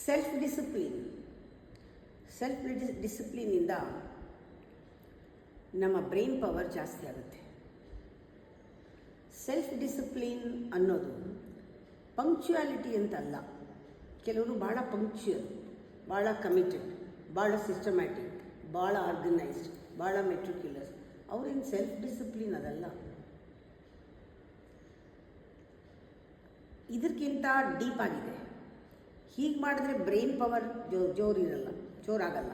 Self ಡಿಸಿಪ್ಲಿನಿಂದ ನಮ್ಮ brain power ಜಾಸ್ತಿ ಆಗುತ್ತೆ. ಸೆಲ್ಫ್ ಡಿಸಿಪ್ಲಿನ್ ಅನ್ನೋದು ಪಂಕ್ಚುಯಾಲಿಟಿ ಅಂತಲ್ಲ. ಕೆಲವರು ಭಾಳ ಪಂಕ್ಚುಯಲ್, ಭಾಳ ಕಮಿಟೆಡ್, ಭಾಳ ಸಿಸ್ಟಮ್ಯಾಟಿಕ್, ಭಾಳ ಆರ್ಗನೈಸ್ಡ್, ಭಾಳ ಮೆಟ್ರಿಕ್ಯುಲಸ್. ಅವ್ರೇನು ಸೆಲ್ಫ್ ಡಿಸಿಪ್ಲಿನ್ ಅದಲ್ಲ. ಇದಕ್ಕಿಂತ ಡೀಪ್ ಆಗಿದೆ. ಹೀಗೆ ಮಾಡಿದ್ರೆ ಬ್ರೈನ್ ಪವರ್ ಜೋರಾಗಲ್ಲ.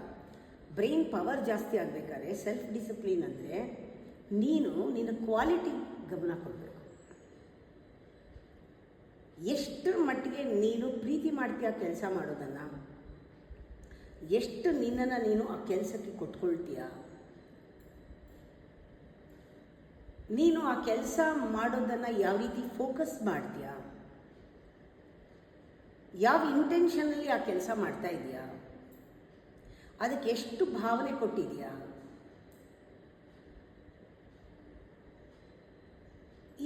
ಬ್ರೈನ್ ಪವರ್ ಜಾಸ್ತಿ ಆಗಬೇಕಾದ್ರೆ ಸೆಲ್ಫ್ ಡಿಸಿಪ್ಲಿನ್ ಅಂದರೆ ನೀನು ನಿನ್ನ ಕ್ವಾಲಿಟಿ ಗಮನ ಕೊಡಬೇಕು. ಎಷ್ಟರ ಮಟ್ಟಿಗೆ ನೀನು ಪ್ರೀತಿ ಮಾಡ್ತೀಯ ಕೆಲಸ ಮಾಡೋದನ್ನು, ಎಷ್ಟು ನಿನ್ನನ್ನು ನೀನು ಆ ಕೆಲಸಕ್ಕೆ ಕೊಟ್ಕೊಳ್ತೀಯ, ನೀನು ಆ ಕೆಲಸ ಮಾಡೋದನ್ನು ಯಾವ ರೀತಿ ಫೋಕಸ್ ಮಾಡ್ತೀಯ, ಯಾವ ಇಂಟೆನ್ಷನಲ್ಲಿ ಆ ಕೆಲಸ ಮಾಡ್ತಾ ಇದೆಯಾ, ಅದಕ್ಕೆ ಎಷ್ಟು ಭಾವನೆ ಕೊಟ್ಟಿದೆಯಾ,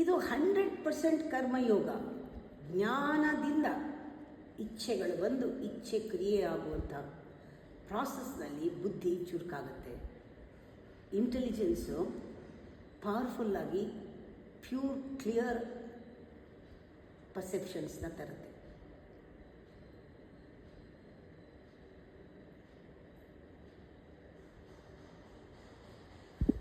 ಇದು 100% ಕರ್ಮಯೋಗ. ಜ್ಞಾನದಿಂದ ಇಚ್ಛೆಗಳು ಬಂದು ಇಚ್ಛೆ ಕ್ರಿಯೆ ಆಗುವಂಥ ಪ್ರಾಸೆಸ್ನಲ್ಲಿ ಬುದ್ಧಿ ಚುರುಕಾಗುತ್ತೆ. ಇಂಟೆಲಿಜೆನ್ಸು ಪವರ್ಫುಲ್ಲಾಗಿ ಪ್ಯೂರ್ ಕ್ಲಿಯರ್ ಪರ್ಸೆಪ್ಷನ್ಸ್ನ ತರುತ್ತೆ.